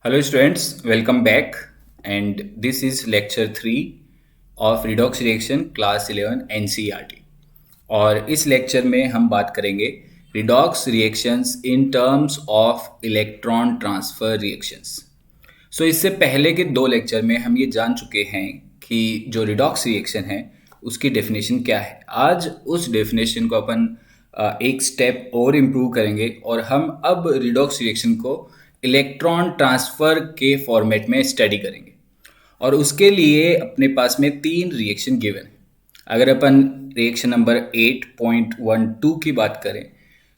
Hello students, welcome back and this is lecture 3 of redox reaction class 11 NCERT और इस lecture में हम बात करेंगे redox reactions in terms of electron transfer reactions। सो इससे पहले के दो लेक्चर में हम ये जान चुके हैं कि जो redox reaction है उसकी डेफिनेशन क्या है। आज उस डेफिनेशन को अपन एक स्टेप और इम्प्रूव करेंगे और हम अब redox reaction को इलेक्ट्रॉन ट्रांसफ़र के फॉर्मेट में स्टडी करेंगे और उसके लिए अपने पास में 3 रिएक्शन गिवन है। अगर अपन रिएक्शन नंबर 8.12 की बात करें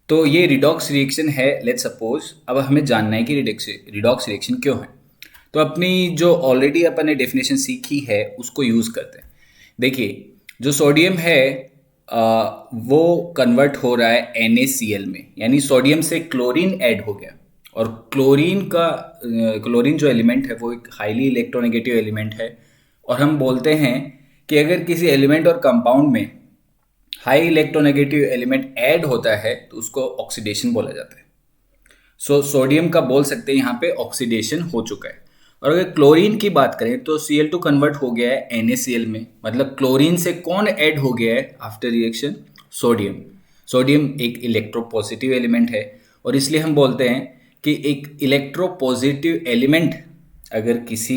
तो ये रिडॉक्स रिएक्शन है। लेट्स सपोज अब हमें जानना है कि रिडॉक्स रिएक्शन क्यों है। तो अपनी जो ऑलरेडी अपन ने डेफिनेशन सीखी है उसको यूज़ करते हैं। देखिए जो सोडियम है वो कन्वर्ट हो रहा है NaCl में, यानी सोडियम से क्लोरीन ऐड हो गया और क्लोरीन जो एलिमेंट है वो एक हाईली इलेक्ट्रोनेगेटिव एलिमेंट है और हम बोलते हैं कि अगर किसी एलिमेंट और कंपाउंड में हाई इलेक्ट्रोनेगेटिव एलिमेंट ऐड होता है तो उसको ऑक्सीडेशन बोला जाता है। सो सोडियम का बोल सकते हैं यहाँ पे ऑक्सीडेशन हो चुका है। और अगर क्लोरीन की बात करें तो Cl2 कन्वर्ट हो गया है NaCl में, मतलब क्लोरीन से कौन ऐड हो गया है आफ्टर रिएक्शन? सोडियम। सोडियम एक इलेक्ट्रोपॉजिटिव एलिमेंट है और इसलिए हम बोलते हैं कि एक इलेक्ट्रोपॉजिटिव एलिमेंट अगर किसी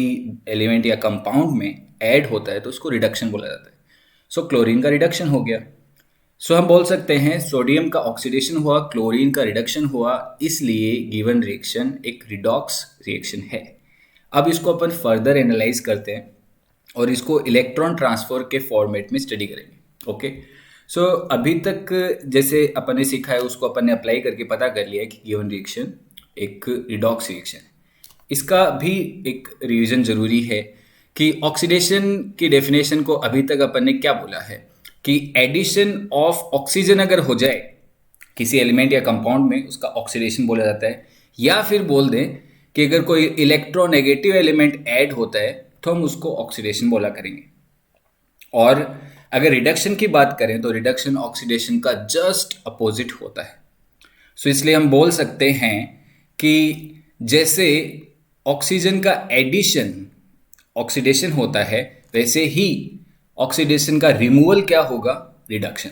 एलिमेंट या कंपाउंड में ऐड होता है तो उसको रिडक्शन बोला जाता है। सो क्लोरीन का रिडक्शन हो गया। सो हम बोल सकते हैं सोडियम का ऑक्सीडेशन हुआ, क्लोरीन का रिडक्शन हुआ, इसलिए गिवन रिएक्शन एक रिडॉक्स रिएक्शन है। अब इसको अपन फर्दर एनालाइज करते हैं और इसको इलेक्ट्रॉन ट्रांसफर के फॉर्मेट में स्टडी करेंगे। ओके, सो अभी तक जैसे अपन ने सीखा है उसको अपन ने अप्लाई करके पता कर लिया है कि गिवन रिएक्शन एक रिडॉक्स रिएक्शन है। इसका भी एक रिवीजन जरूरी है कि ऑक्सीडेशन की डेफिनेशन को अभी तक अपन ने क्या बोला है कि एडिशन ऑफ ऑक्सीजन अगर हो जाए किसी एलिमेंट या कंपाउंड में उसका ऑक्सीडेशन बोला जाता है, या फिर बोल दें कि अगर कोई इलेक्ट्रोनेगेटिव एलिमेंट ऐड होता है तो हम उसको ऑक्सीडेशन बोला करेंगे। और अगर रिडक्शन की बात करें तो रिडक्शन ऑक्सीडेशन का जस्ट अपोजिट होता है। सो इसलिए हम बोल सकते हैं कि जैसे ऑक्सीजन का एडिशन ऑक्सीडेशन होता है वैसे ही ऑक्सीडेशन का रिमूवल क्या होगा? रिडक्शन।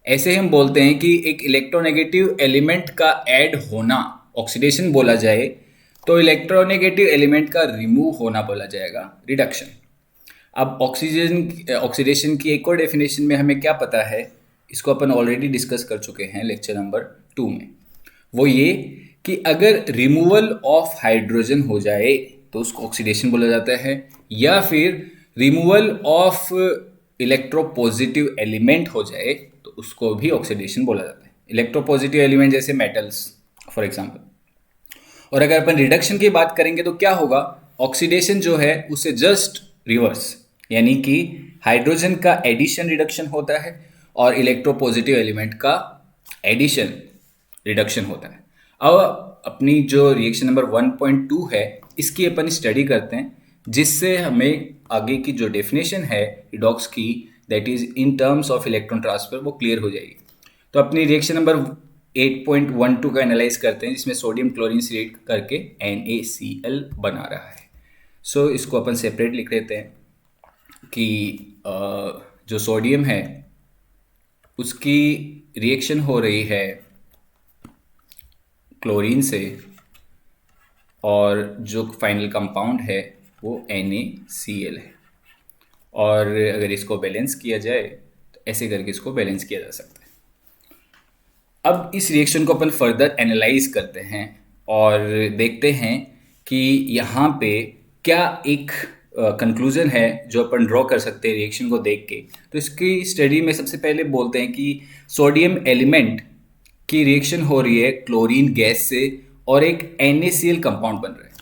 ऐसे हम बोलते हैं कि एक इलेक्ट्रोनेगेटिव एलिमेंट का ऐड होना ऑक्सीडेशन बोला जाए तो इलेक्ट्रोनेगेटिव एलिमेंट का रिमूव होना बोला जाएगा रिडक्शन। अब ऑक्सीडेशन की एक और डेफिनेशन में हमें क्या पता है, इसको अपन ऑलरेडी डिस्कस कर चुके हैं लेक्चर नंबर 2 में। वो ये कि अगर रिमूवल ऑफ हाइड्रोजन हो जाए तो उसको ऑक्सीडेशन बोला जाता है, या फिर रिमूवल ऑफ इलेक्ट्रोपॉजिटिव एलिमेंट हो जाए तो उसको भी ऑक्सीडेशन बोला जाता है। इलेक्ट्रोपॉजिटिव एलिमेंट जैसे मेटल्स फॉर एग्जांपल। और अगर अपन रिडक्शन की बात करेंगे तो क्या होगा? ऑक्सीडेशन जो है उससे जस्ट रिवर्स, यानी कि हाइड्रोजन का एडिशन रिडक्शन होता है और इलेक्ट्रोपॉजिटिव एलिमेंट का एडिशन रिडक्शन होता है। अब अपनी जो रिएक्शन नंबर 1.2 है इसकी अपन स्टडी करते हैं, जिससे हमें आगे की जो डेफिनेशन है रिडॉक्स की, that is in terms of electron transfer, वो क्लियर हो जाएगी। तो अपनी रिएक्शन नंबर 8.12 का एनालाइज करते हैं, जिसमें सोडियम क्लोरीन से रिएक्ट करके NaCl बना रहा है। सो इसको अपन सेपरेट लिख लेते हैं कि जो सोडियम है उसकी रिएक्शन हो रही है क्लोरीन से और जो फाइनल कंपाउंड है वो NaCl है। और अगर इसको बैलेंस किया जाए तो ऐसे करके इसको बैलेंस किया जा सकता है। अब इस रिएक्शन को अपन फर्दर एनालाइज करते हैं और देखते हैं कि यहाँ पे क्या एक कंक्लूजन है जो अपन ड्रॉ कर सकते हैं रिएक्शन को देख के। तो इसकी स्टडी में सबसे पहले बोलते हैं कि सोडियम एलिमेंट की रिएक्शन हो रही है क्लोरीन गैस से और एक NaCl कंपाउंड बन रहा है।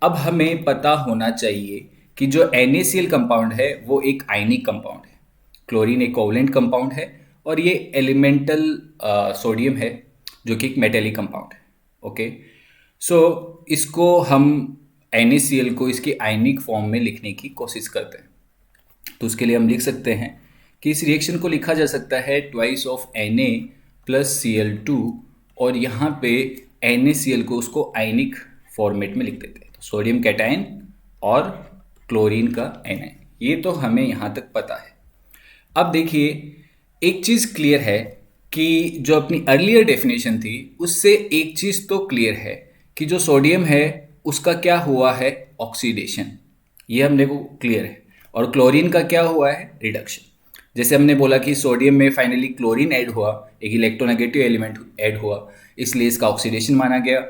अब हमें पता होना चाहिए कि जो NaCl कंपाउंड है वो एक आयनिक कंपाउंड है, क्लोरीन एक कोवलेंट कंपाउंड है और ये एलिमेंटल सोडियम है जो कि एक मेटेलिक कंपाउंड है। ओके, सो इसको हम NaCl को इसकी आयनिक फॉर्म में लिखने की कोशिश करते हैं। तो उसके लिए हम लिख सकते हैं कि इस रिएक्शन को लिखा जा सकता है twice of Na plus Cl2, और यहाँ पे NaCl को उसको आयनिक फॉर्मेट में लिख देते हैं। तो सोडियम कैटायन और क्लोरीन का एनायन, ये तो हमें यहाँ तक पता है। अब देखिए एक चीज़ क्लियर है कि जो अपनी अर्लियर डेफिनेशन थी उससे एक चीज़ तो क्लियर है कि जो सोडियम है उसका क्या हुआ है, ऑक्सीडेशन, ये हमने को क्लियर है। और क्लोरीन का क्या हुआ है, रिडक्शन। जैसे हमने बोला कि सोडियम में फाइनली क्लोरीन ऐड हुआ, एक इलेक्ट्रोनेगेटिव एलिमेंट ऐड हुआ, इसलिए इसका ऑक्सीडेशन माना गया।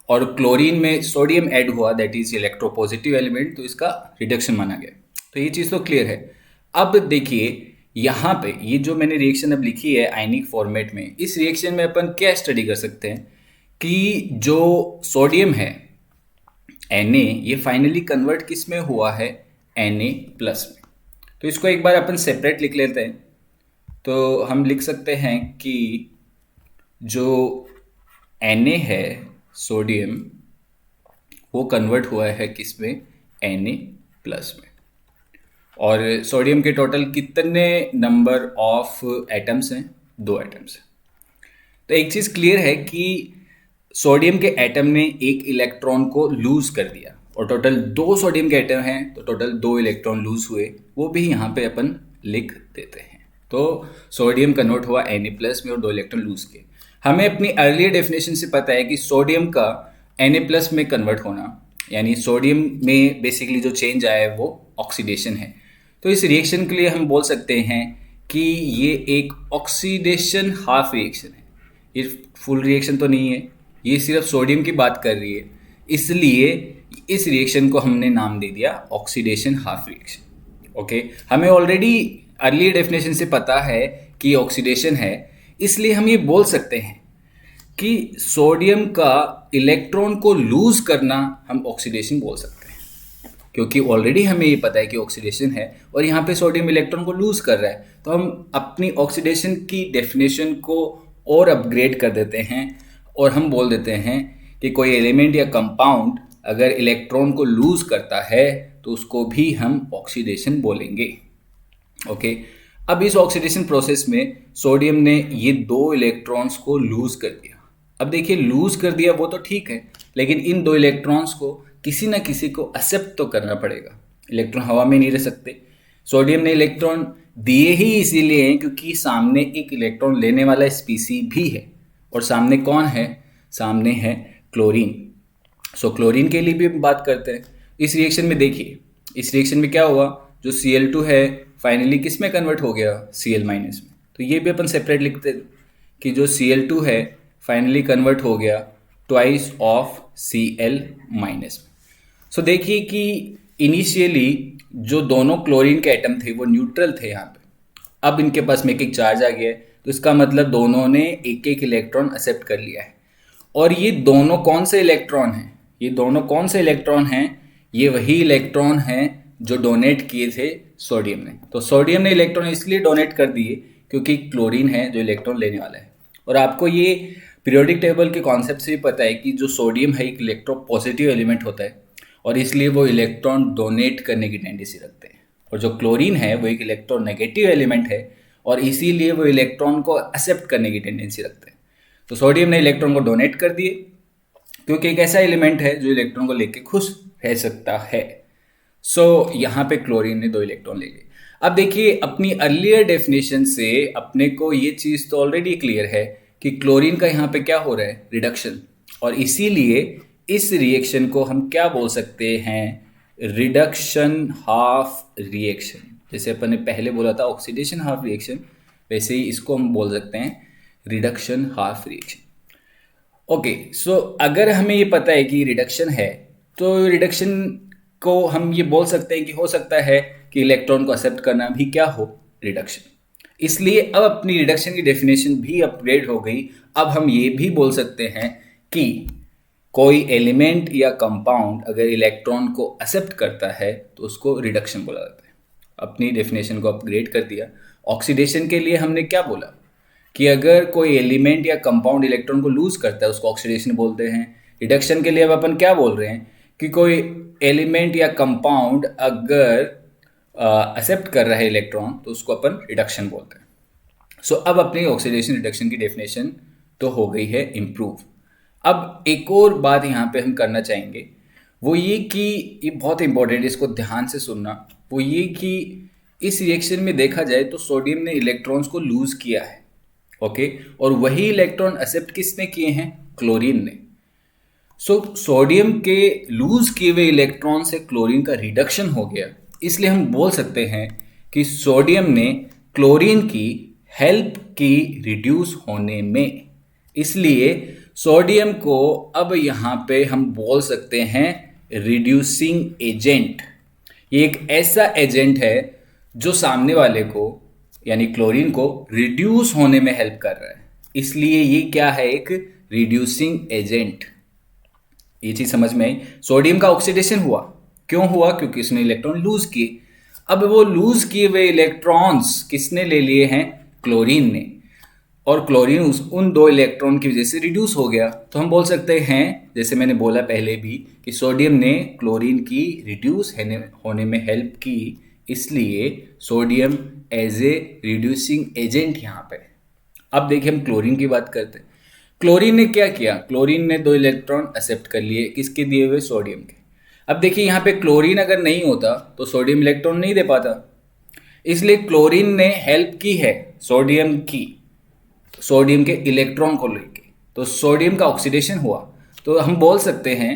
और क्लोरीन में सोडियम ऐड हुआ, दैट इज इलेक्ट्रोपॉजिटिव एलिमेंट, तो इसका रिडक्शन माना गया। तो ये चीज़ तो क्लियर है। अब देखिए यहाँ पे ये जो मैंने रिएक्शन अब लिखी है आयनिक फॉर्मेट में, इस रिएक्शन में अपन क्या स्टडी कर सकते हैं कि जो सोडियम है Na, ये फाइनली कन्वर्ट किस में हुआ है, Na प्लस में। तो इसको एक बार अपन सेपरेट लिख लेते हैं। तो हम लिख सकते हैं कि जो Na है सोडियम, वो कन्वर्ट हुआ है किस में, Na प्लस में। और सोडियम के टोटल कितने नंबर ऑफ एटम्स हैं, 2 एटम्स हैं। तो एक चीज़ क्लियर है कि सोडियम के एटम ने एक इलेक्ट्रॉन को लूज कर दिया, और टोटल 2 सोडियम के एटम हैं तो टोटल 2 इलेक्ट्रॉन लूज हुए, वो भी यहाँ पे अपन लिख देते हैं। तो सोडियम कन्वर्ट हुआ Na प्लस में और 2 इलेक्ट्रॉन लूज किए। हमें अपनी अर्लियर डेफिनेशन से पता है कि सोडियम का Na प्लस में कन्वर्ट होना, यानी सोडियम में बेसिकली जो चेंज आया है वो ऑक्सीडेशन है। तो इस रिएक्शन के लिए हम बोल सकते हैं कि ये एक ऑक्सीडेशन हाफ रिएक्शन है। ये फुल रिएक्शन तो नहीं है, ये सिर्फ सोडियम की बात कर रही है, इसलिए इस रिएक्शन को हमने नाम दे दिया ऑक्सीडेशन हाफ रिएक्शन। ओके, हमें ऑलरेडी अर्ली डेफिनेशन से पता है कि ऑक्सीडेशन है, इसलिए हम ये बोल सकते हैं कि सोडियम का इलेक्ट्रॉन को लूज करना हम ऑक्सीडेशन बोल सकते हैं, क्योंकि ऑलरेडी हमें ये पता है कि ऑक्सीडेशन है और यहाँ पे सोडियम इलेक्ट्रॉन को लूज कर रहा है। तो हम अपनी ऑक्सीडेशन की डेफिनेशन को और अपग्रेड कर देते हैं और हम बोल देते हैं कि कोई एलिमेंट या कंपाउंड अगर इलेक्ट्रॉन को लूज करता है तो उसको भी हम ऑक्सीडेशन बोलेंगे। ओके, अब इस ऑक्सीडेशन प्रोसेस में सोडियम ने ये 2 इलेक्ट्रॉन्स को लूज कर दिया। अब देखिए लूज कर दिया वो तो ठीक है, लेकिन इन 2 इलेक्ट्रॉन्स को किसी ना किसी को एक्सेप्ट तो करना पड़ेगा। इलेक्ट्रॉन हवा में नहीं रह सकते। सोडियम ने इलेक्ट्रॉन दिए ही इसीलिए हैं क्योंकि सामने एक इलेक्ट्रॉन लेने वाला स्पीसी भी है, और सामने कौन है, सामने है क्लोरीन। सो क्लोरीन के लिए भी बात करते हैं। इस रिएक्शन में देखिए, इस रिएक्शन में क्या हुआ, जो Cl2 है फाइनली किस में कन्वर्ट हो गया, Cl- में। तो ये भी अपन सेपरेट लिखते हैं कि जो Cl2 है फाइनली कन्वर्ट हो गया ट्वाइस ऑफ Cl-। सो देखिए कि इनिशियली जो दोनों क्लोरीन के एटम थे वो न्यूट्रल थे यहाँ पे, अब इनके पास में एक चार्ज आ गया है, तो इसका मतलब दोनों ने एक एक इलेक्ट्रॉन एक्सेप्ट कर लिया है। और ये दोनों कौन से इलेक्ट्रॉन हैं, ये दोनों कौन से इलेक्ट्रॉन हैं, ये वही इलेक्ट्रॉन हैं जो डोनेट किए थे सोडियम ने। तो सोडियम ने इलेक्ट्रॉन इसलिए डोनेट कर दिए क्योंकि क्लोरीन है जो इलेक्ट्रॉन लेने वाला है। और आपको ये पीरियोडिक टेबल के कॉन्सेप्ट से भी पता है कि जो सोडियम है एक इलेक्ट्रोपॉजिटिव एलिमेंट होता है और इसलिए वो इलेक्ट्रॉन डोनेट करने की टेंडेंसी रखते हैं, और जो क्लोरीन है वो एक इलेक्ट्रोनेगेटिव एलिमेंट है और इसीलिए वो इलेक्ट्रॉन को एक्सेप्ट करने की टेंडेंसी रखते हैं। तो सोडियम ने इलेक्ट्रॉन को डोनेट कर दिए क्योंकि एक ऐसा एलिमेंट है जो इलेक्ट्रॉन को लेके खुश रह सकता है। सो यहाँ पे क्लोरीन ने 2 इलेक्ट्रॉन ले लिए। अब देखिए अपनी अर्लियर डेफिनेशन से अपने को ये चीज़ तो ऑलरेडी क्लियर है कि क्लोरीन का यहाँ पे क्या हो रहा है, रिडक्शन, और इसीलिए इस रिएक्शन को हम क्या बोल सकते हैं, रिडक्शन हाफ रिएक्शन। जैसे अपन ने पहले बोला था ऑक्सीडेशन हाफ रिएक्शन, वैसे ही इसको हम बोल सकते हैं रिडक्शन हाफ रिएक्शन। ओके, सो अगर हमें ये पता है कि रिडक्शन है तो रिडक्शन को हम ये बोल सकते हैं कि हो सकता है कि इलेक्ट्रॉन को एक्सेप्ट करना भी क्या हो, रिडक्शन। इसलिए अब अपनी रिडक्शन की डेफिनेशन भी अपग्रेड हो गई। अब हम ये भी बोल सकते हैं कि कोई एलिमेंट या कंपाउंड अगर इलेक्ट्रॉन को एक्सेप्ट करता है तो उसको रिडक्शन बोला जाता है। अपनी डेफिनेशन को अपग्रेड कर दिया। ऑक्सीडेशन के लिए हमने क्या बोला कि अगर कोई एलिमेंट या कंपाउंड इलेक्ट्रॉन को लूज करता है उसको ऑक्सीडेशन बोलते हैं। रिडक्शन के लिए अब अपन क्या बोल रहे हैं कि कोई एलिमेंट या कंपाउंड अगर एक्सेप्ट कर रहा है इलेक्ट्रॉन तो उसको अपन रिडक्शन बोलते हैं। सो अब अपनी ऑक्सीडेशन रिडक्शन की डेफिनेशन तो हो गई है इम्प्रूव। अब एक और बात यहाँ पे हम करना चाहेंगे, वो ये कि ये बहुत इंपॉर्टेंट है, इसको ध्यान से सुनना। वो ये कि इस रिएक्शन में देखा जाए तो सोडियम ने इलेक्ट्रॉन्स को लूज किया है, ओके, और वही इलेक्ट्रॉन एक्सेप्ट किसने किए हैं? क्लोरीन ने। सोडियम के लूज किए हुए इलेक्ट्रॉन से क्लोरीन का रिडक्शन हो गया, इसलिए हम बोल सकते हैं कि सोडियम ने क्लोरीन की हेल्प की रिड्यूस होने में। इसलिए सोडियम को अब यहाँ पे हम बोल सकते हैं रिड्यूसिंग एजेंट। ये एक ऐसा एजेंट है जो सामने वाले को यानी क्लोरीन को रिड्यूस होने में हेल्प कर रहा है, इसलिए ये क्या है? एक रिड्यूसिंग एजेंट। ये चीज समझ में आई। सोडियम का ऑक्सीडेशन हुआ, क्यों हुआ? क्योंकि उसने इलेक्ट्रॉन लूज किए। अब वो लूज किए हुए इलेक्ट्रॉन्स किसने ले लिए हैं? क्लोरीन ने। और क्लोरीन उन दो इलेक्ट्रॉन की वजह से रिड्यूस हो गया। तो हम बोल सकते हैं, जैसे मैंने बोला पहले भी, कि सोडियम ने क्लोरीन की रिड्यूस होने में हेल्प की, इसलिए sodium as a reducing agent यहाँ पे। अब देखिए हम क्लोरीन की बात करते हैं। क्लोरीन ने क्या किया? क्लोरीन ने दो इलेक्ट्रॉन एक्सेप्ट कर लिए, किसके दिए हुए? सोडियम के। अब देखिए यहाँ पे क्लोरीन अगर नहीं होता तो सोडियम इलेक्ट्रॉन नहीं दे पाता, इसलिए क्लोरीन ने हेल्प की है सोडियम की, सोडियम के इलेक्ट्रॉन को लेके। तो सोडियम का ऑक्सीडेशन हुआ। तो हम बोल सकते हैं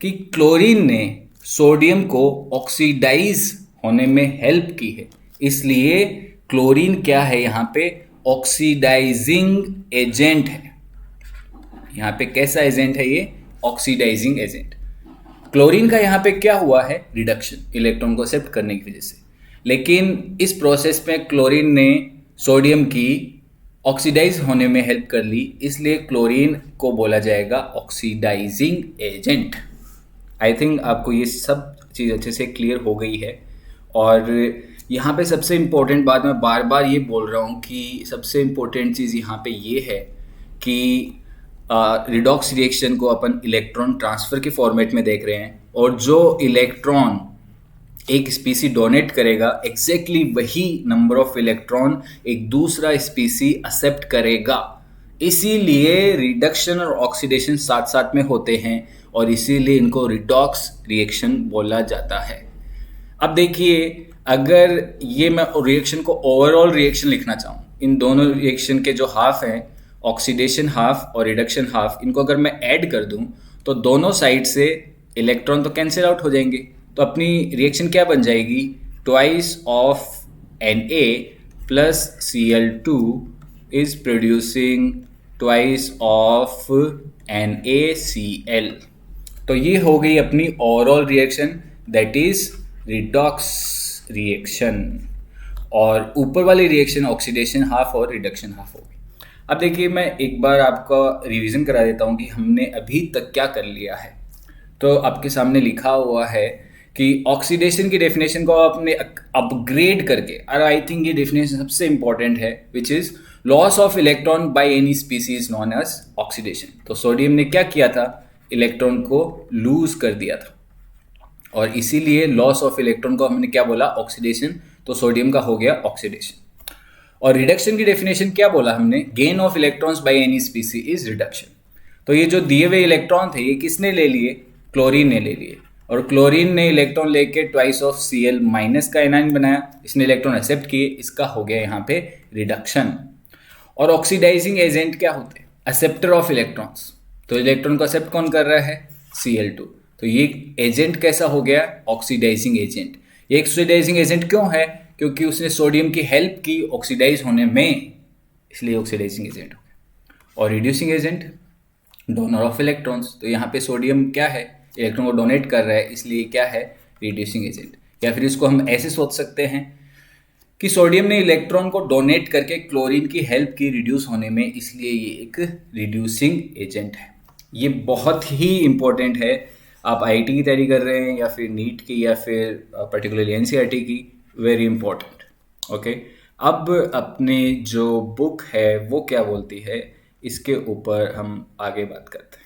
कि क्लोरीन ने सोडियम को ऑक्सीडाइज होने में हेल्प की है, इसलिए क्लोरीन क्या है यहाँ पे? ऑक्सीडाइजिंग एजेंट है। यहाँ पे कैसा एजेंट है ये? Oxidizing agent. क्लोरीन का यहाँ पे क्या हुआ है? रिडक्शन, इलेक्ट्रॉन को एक्सेप्ट करने की वजह से। लेकिन इस प्रोसेस में क्लोरीन ने सोडियम की ऑक्सीडाइज होने में हेल्प कर ली, इसलिए क्लोरीन को बोला जाएगा ऑक्सीडाइजिंग एजेंट। आई थिंक आपको ये सब चीज़ अच्छे से क्लियर हो गई है। और यहाँ पे सबसे इम्पोर्टेंट बात, मैं बार बार ये बोल रहा हूँ कि सबसे इम्पोर्टेंट चीज़ यहाँ पे ये है कि रिडॉक्स रिएक्शन को अपन इलेक्ट्रॉन ट्रांसफ़र के फॉर्मेट में देख रहे हैं, और जो इलेक्ट्रॉन एक स्पीसी डोनेट करेगा, एग्जैक्टली वही नंबर ऑफ इलेक्ट्रॉन एक दूसरा स्पीसी एक्सेप्ट करेगा। इसीलिए रिडक्शन और ऑक्सीडेशन साथ साथ में होते हैं, और इसीलिए इनको रिडॉक्स रिएक्शन बोला जाता है। अब देखिए, अगर ये मैं रिएक्शन को ओवरऑल रिएक्शन लिखना चाहूँ, इन दोनों रिएक्शन के जो हाफ हैं, ऑक्सीडेशन हाफ और रिडक्शन हाफ, इनको अगर मैं ऐड कर दूं तो दोनों साइड से इलेक्ट्रॉन तो कैंसिल आउट हो जाएंगे। तो अपनी रिएक्शन क्या बन जाएगी? Twice of Na plus Cl2 is producing twice of NaCl। तो ये हो गई अपनी overall reaction, that is redox reaction. और ऊपर वाली रिएक्शन ऑक्सीडेशन हाफ और रिडक्शन हाफ होगी। अब देखिए, मैं एक बार आपका रिवीजन करा देता हूँ कि हमने अभी तक क्या कर लिया है। तो आपके सामने लिखा हुआ है कि ऑक्सीडेशन की डेफिनेशन को आपने अपग्रेड करके, और आई थिंक ये डेफिनेशन सबसे इंपॉर्टेंट है, which is loss of electron by any species known as oxidation. तो सोडियम ने क्या किया था? इलेक्ट्रॉन को लूज कर दिया था, और इसीलिए लॉस ऑफ इलेक्ट्रॉन को हमने क्या बोला? ऑक्सीडेशन। तो सोडियम का हो गया ऑक्सीडेशन। और रिडक्शन की डेफिनेशन क्या बोला हमने? Gain of electrons by any स्पीसी is reduction. तो ये जो दिए हुए इलेक्ट्रॉन थे, ये किसने ले लिए? क्लोरीन ने ले लिए। और क्लोरीन ने इलेक्ट्रॉन लेके ट्वाइस ऑफ Cl माइनस का एनायन बनाया, इसने इलेक्ट्रॉन एक्सेप्ट किए, इसका हो गया यहाँ पे रिडक्शन। और ऑक्सीडाइजिंग एजेंट क्या होते हैं? Acceptor of electrons. तो इलेक्ट्रॉन को एक्सेप्ट कौन कर रहा है? Cl2। तो ये एजेंट कैसा हो गया? Oxidizing agent. ये ऑक्सीडाइजिंग एजेंट क्यों है? क्योंकि उसने सोडियम की हेल्प की ऑक्सीडाइज होने में, इसलिए ऑक्सीडाइजिंग एजेंट हो गया। और reducing agent, donor of electrons. तो यहाँ पे सोडियम क्या है? इलेक्ट्रॉन को डोनेट कर रहा है, इसलिए क्या है? Reducing agent. या फिर इसको हम ऐसे सोच सकते हैं कि सोडियम ने इलेक्ट्रॉन को डोनेट करके क्लोरीन की हेल्प की रिड्यूस होने में, इसलिए ये एक रिड्यूसिंग एजेंट है। ये बहुत ही इंपॉर्टेंट है। आप आईआईटी की तैयारी कर रहे हैं या फिर नीट की या फिर पर्टिकुलरली एनसीईआरटी की, वेरी इंपॉर्टेंट। ओके, अब अपने जो बुक है वो क्या बोलती है, इसके ऊपर हम आगे बात करते हैं।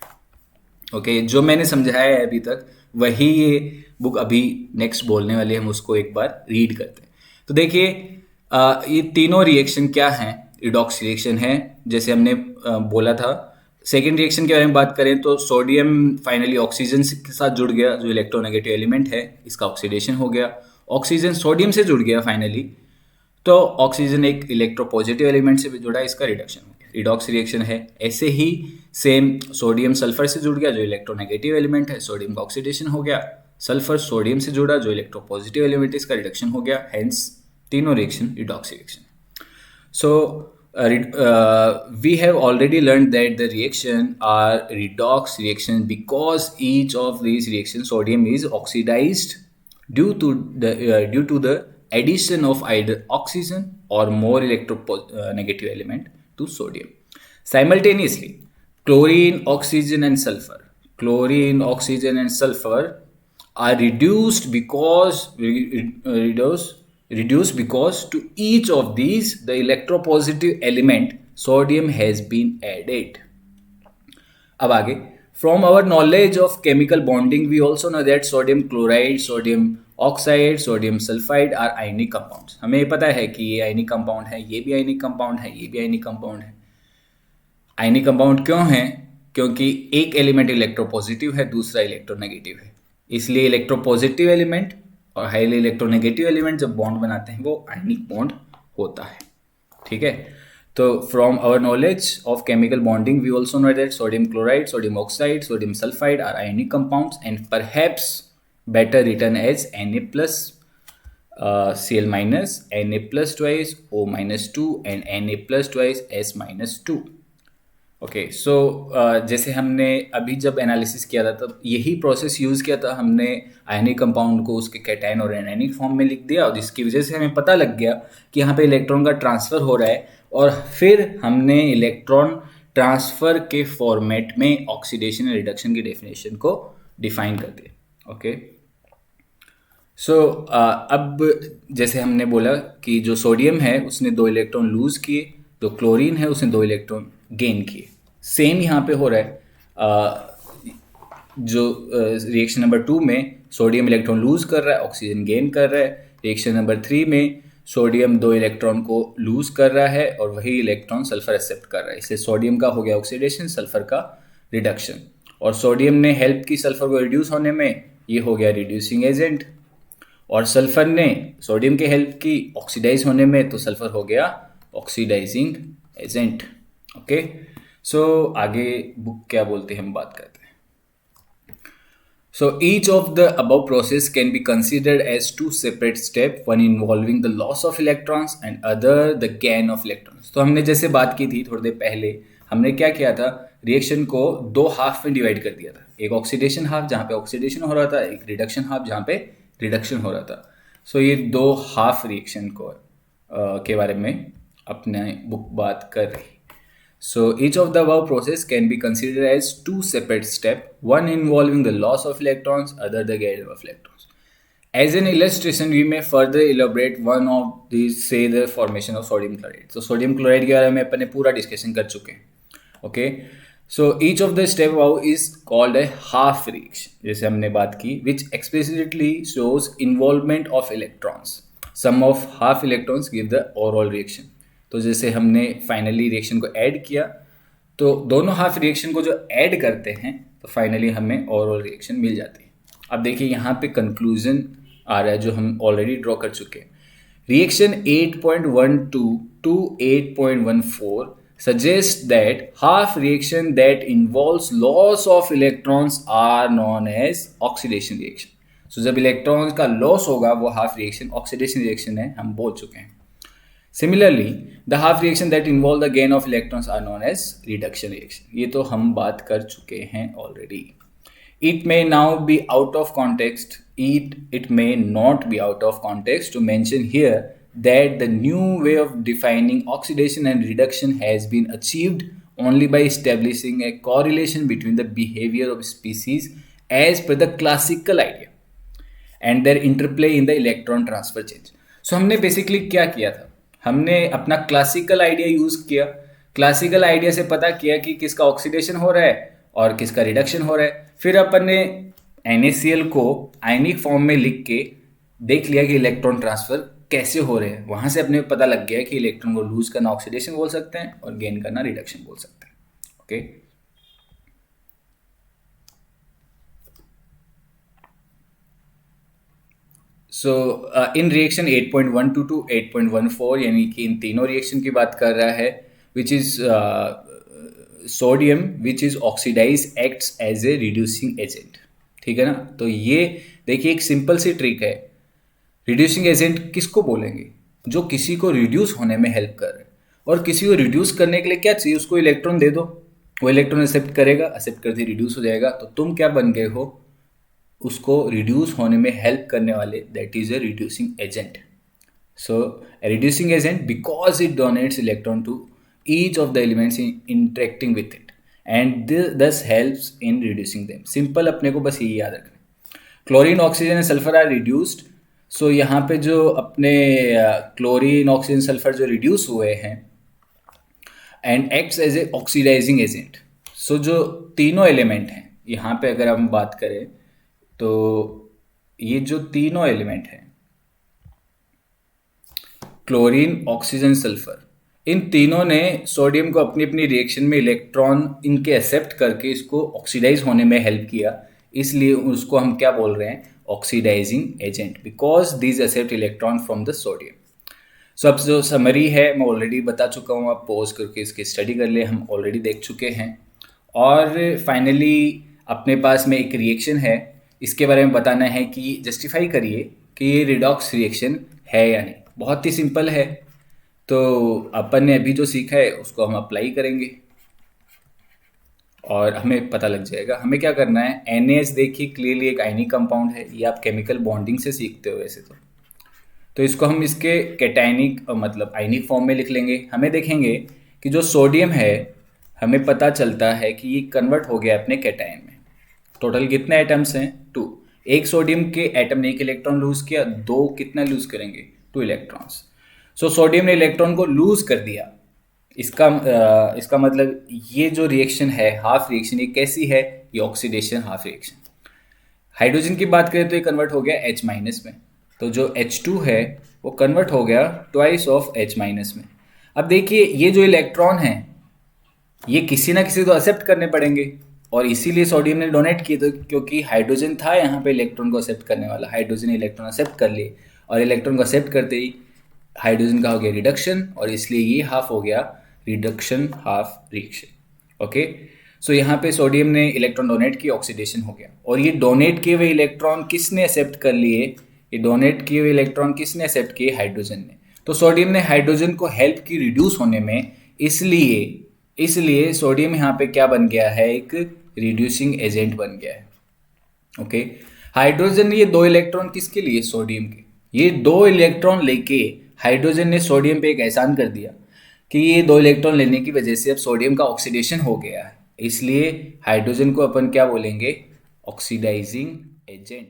ओके, जो मैंने समझाया है अभी तक, वही ये बुक अभी नेक्स्ट बोलने वाले, हम उसको एक बार रीड करते हैं। तो देखिए, ये तीनों रिएक्शन क्या हैं? रिडॉक्स रिएक्शन है, जैसे हमने बोला था सेकेंड रिएक्शन के बारे में बात करें तो सोडियम फाइनली ऑक्सीजन के साथ जुड़ गया, जो इलेक्ट्रोनेगेटिव एलिमेंट है, इसका ऑक्सीडेशन हो गया। ऑक्सीजन सोडियम से जुड़ गया फाइनली, तो ऑक्सीजन एक इलेक्ट्रोपॉजिटिव एलिमेंट से भी जुड़ा, इसका रिडक्शन हो गया, रिडॉक्स रिएक्शन है। ऐसे ही सेम सोडियम सल्फर से जुड़ गया, जो इलेक्ट्रोनेगेटिव एलिमेंट है, सोडियम का ऑक्सीडेशन हो गया। सल्फर सोडियम से जुड़ा, जो इलेक्ट्रोपॉजिटिव एलिमेंट है, इसका रिडक्शन हो गया। हेंस तीनों reaction redox reaction. So we have already learned that the reaction are redox reaction because each of these reactions sodium is oxidized due to the addition of either oxygen or more negative element to sodium. Simultaneously, chlorine, oxygen and sulfur are reduced because to each of these the electropositive element sodium has been added. अब आगे, from our knowledge of chemical bonding we also know that sodium chloride, sodium oxide, sodium sulfide are ionic compounds. हमें पता है कि ये ionic compound है, ये भी ionic compound है, ये भी ionic compound है। आयनिक कंपाउंड क्यों है? क्योंकि एक एलिमेंट इलेक्ट्रोपॉजिटिव है, दूसरा इलेक्ट्रोनेगेटिव है, इसलिए इलेक्ट्रोपॉजिटिव एलिमेंट और हाईली इलेक्ट्रोनेगेटिव एलिमेंट जब बॉन्ड बनाते हैं वो आयनिक बॉन्ड होता है। ठीक है, तो from our knowledge of chemical bonding we also know that sodium chloride, sodium oxide, sodium sulphide are ionic compounds and perhaps better written as Na plus Cl minus, Na plus twice O minus 2 and Na plus twice S minus 2. Okay, सो जैसे हमने अभी जब analysis किया था तब यही process use किया था। हमने आयनिक कंपाउंड को उसके कैटायन और एनायनिक फॉर्म में लिख दिया और जिसकी वजह से हमें पता लग गया कि यहाँ पे इलेक्ट्रॉन का ट्रांसफ़र हो रहा है, और फिर हमने इलेक्ट्रॉन ट्रांसफ़र के फॉर्मेट में ऑक्सीडेशन और रिडक्शन की डेफिनेशन को डिफाइन कर दिया। ओके, सो अब जैसे हमने बोला कि जो सोडियम है उसने 2 इलेक्ट्रॉन लूज़ किए, जो क्लोरीन है उसने 2 इलेक्ट्रॉन गेन किए। सेम यहाँ पे हो रहा है, जो रिएक्शन नंबर 2 में सोडियम इलेक्ट्रॉन लूज़ कर रहा है, ऑक्सीजन गेन कर रहा है। रिएक्शन नंबर 3 में सोडियम 2 इलेक्ट्रॉन को लूज़ कर रहा है और वही इलेक्ट्रॉन सल्फर एक्सेप्ट कर रहा है, इसलिए सोडियम का हो गया ऑक्सीडेशन, सल्फर का रिडक्शन। और सोडियम ने हेल्प की सल्फर को रिड्यूस होने में, ये हो गया रिड्यूसिंग एजेंट, और सल्फर ने सोडियम की हेल्प की ऑक्सीडाइज होने में, तो सल्फर हो गया ऑक्सीडाइजिंग एजेंट। ओके, सो आगे बुक क्या बोलते हैं हम बात करते हैं। So each of the above process can be considered as 2 separate step, one involving the loss of electrons and other the gain of electrons. तो हमने जैसे बात की थी थोड़ी देर पहले, हमने क्या किया था, रिएक्शन को 2 हाफ में डिवाइड कर दिया था। एक ऑक्सीडेशन हाफ जहाँ पे ऑक्सीडेशन हो रहा था, एक रिडक्शन हाफ जहाँ पे रिडक्शन हो रहा था। सो ये 2 हाफ रिएक्शन को के बारे में अपने बुक बात कर रही। So each of the above process can be considered as 2 separate steps, one involving the loss of electrons, other the gain of electrons. As an illustration, we may further elaborate one of these, say the formation of sodium chloride. So sodium chloride के बारे में अपने पूरा discussion कर चुके हैं। Okay, so each of the step above is called a half reaction, जैसे हमने बात की, which explicitly shows involvement of electrons. Sum of half electrons give the overall reaction. तो जैसे हमने फाइनली रिएक्शन को ऐड किया, तो दोनों हाफ रिएक्शन को जो ऐड करते हैं तो फाइनली हमें ओवरऑल रिएक्शन मिल जाती है। अब देखिए यहाँ पे कंक्लूजन आ रहा है जो हम ऑलरेडी ड्रॉ कर चुके हैं। Reaction 8.12 to 8.14 suggests that half reaction that involves loss of electrons are known as oxidation reaction. So जब इलेक्ट्रॉन्स का लॉस होगा वो हाफ रिएक्शन ऑक्सीडेशन रिएक्शन है, हम बोल चुके हैं। Similarly, the half reaction that involve the gain of electrons are known as reduction reaction. ये तो हम बात कर चुके हैं already. It may now be out of context. It may not be out of context to mention here that the new way of defining oxidation and reduction has been achieved only by establishing a correlation between the behavior of species as per the classical idea and their interplay in the electron transfer change. So हमने basically क्या किया था, हमने अपना classical idea use किया। Classical idea से पता किया कि किसका ऑक्सीडेशन हो रहा है और किसका रिडक्शन हो रहा है। फिर अपन ने NaCl को आयनिक फॉर्म में लिख के देख लिया कि इलेक्ट्रॉन ट्रांसफ़र कैसे हो रहे हैं। वहाँ से अपने पता लग गया कि इलेक्ट्रॉन को लूज़ करना ऑक्सीडेशन बोल सकते हैं और गेन करना रिडक्शन बोल सकते हैं। Okay, so in reaction 8.12 to 8.14 यानी कि इन तीनों रिएक्शन की बात कर रहा है, which is sodium which is oxidize acts as a reducing agent. ठीक है ना। तो ये देखिए एक सिंपल सी ट्रिक है। रिड्यूसिंग एजेंट किसको बोलेंगे? जो किसी को रिड्यूस होने में हेल्प कर रहे हैं। और किसी को रिड्यूस करने के लिए क्या चाहिए? उसको इलेक्ट्रॉन दे दो, वो इलेक्ट्रॉन एक्सेप्ट करेगा, एक्सेप्ट करते रिड्यूस हो जाएगा। तो तुम क्या बन गए हो? उसको रिड्यूस होने में हेल्प करने वाले, that is a reducing agent. So reducing agent because it donates electron to each of the elements interacting with it and thus helps in reducing them. Simple, अपने को बस यही याद रखना। Chlorine, oxygen and sulphur are reduced. So यहाँ पे जो अपने क्लोरीन, ऑक्सीजन, सल्फर जो रिड्यूस हुए हैं and acts as a oxidising agent. So जो तीनों एलिमेंट हैं यहाँ पे अगर हम बात करें तो ये जो तीनों एलिमेंट हैं क्लोरीन, ऑक्सीजन, सल्फर, इन तीनों ने सोडियम को अपनी अपनी रिएक्शन में इलेक्ट्रॉन इनके एक्सेप्ट करके इसको ऑक्सीडाइज होने में हेल्प किया। इसलिए उसको हम क्या बोल रहे हैं? Oxidising agent, because these accept electron from the sodium. So अब जो समरी है मैं ऑलरेडी बता चुका हूँ, आप पॉज करके इसकी स्टडी कर ले, हम ऑलरेडी देख चुके हैं। और फाइनली अपने पास में एक रिएक्शन है, इसके बारे में बताना है कि जस्टिफाई करिए कि ये रिडॉक्स रिएक्शन है या नहीं। बहुत ही सिंपल है। तो अपन ने अभी जो सीखा है उसको हम अप्लाई करेंगे और हमें पता लग जाएगा। हमें क्या करना है? NaH देखिए क्लियरली एक आयनिक कंपाउंड है, ये आप केमिकल बॉन्डिंग से सीखते हो वैसे तो इसको हम इसके कैटायनिक मतलब आयनिक फॉर्म में लिख लेंगे। हमें देखेंगे कि जो सोडियम है हमें पता चलता है कि ये कन्वर्ट हो गया अपने कैटायन में। टोटल कितने एटम्स हैं? 2। एक सोडियम के एटम ने एक इलेक्ट्रॉन लूज किया, 2 कितना लूज करेंगे? 2 इलेक्ट्रॉन्स। सो सोडियम ने इलेक्ट्रॉन को लूज कर दिया। इसका मतलब ये जो रिएक्शन है हाफ रिएक्शन, ये कैसी है? ये ऑक्सीडेशन हाफ रिएक्शन। हाइड्रोजन की बात करें तो ये कन्वर्ट हो गया H- में, तो जो H2 है वो कन्वर्ट हो गया ट्वाइस ऑफ H- में। अब देखिए ये जो इलेक्ट्रॉन है ये किसी ना किसी तो एक्सेप्ट करने पड़ेंगे, और इसीलिए सोडियम ने डोनेट किए, तो क्योंकि हाइड्रोजन था यहाँ पे इलेक्ट्रॉन को एक्सेप्ट करने वाला, हाइड्रोजन ने इलेक्ट्रॉन एक्सेप्ट कर लिए, और इलेक्ट्रॉन को एक्सेप्ट करते ही हाइड्रोजन का हो गया रिडक्शन, और इसलिए ये हाफ हो गया रिडक्शन हाफ रिएक्शन। ओके। सो यहाँ पे सोडियम ने इलेक्ट्रॉन डोनेट किया, ऑक्सीडेशन हो गया। और ये डोनेट किए हुए इलेक्ट्रॉन किसने एक्सेप्ट कर लिए? ये डोनेट किए हुए इलेक्ट्रॉन किसने एक्सेप्ट किए? हाइड्रोजन ने। तो सोडियम ने हाइड्रोजन को हेल्प की रिड्यूस होने में, इसलिए सोडियम यहाँ पे क्या बन गया है? एक रिड्यूसिंग एजेंट बन गया है। ओके। हाइड्रोजन ने ये 2 इलेक्ट्रॉन किसके लिए? सोडियम के। ये 2 इलेक्ट्रॉन लेके हाइड्रोजन ने सोडियम पे एक एहसान कर दिया कि ये 2 इलेक्ट्रॉन लेने की वजह से अब सोडियम का ऑक्सीडेशन हो गया है, इसलिए हाइड्रोजन को अपन क्या बोलेंगे? Oxidizing agent.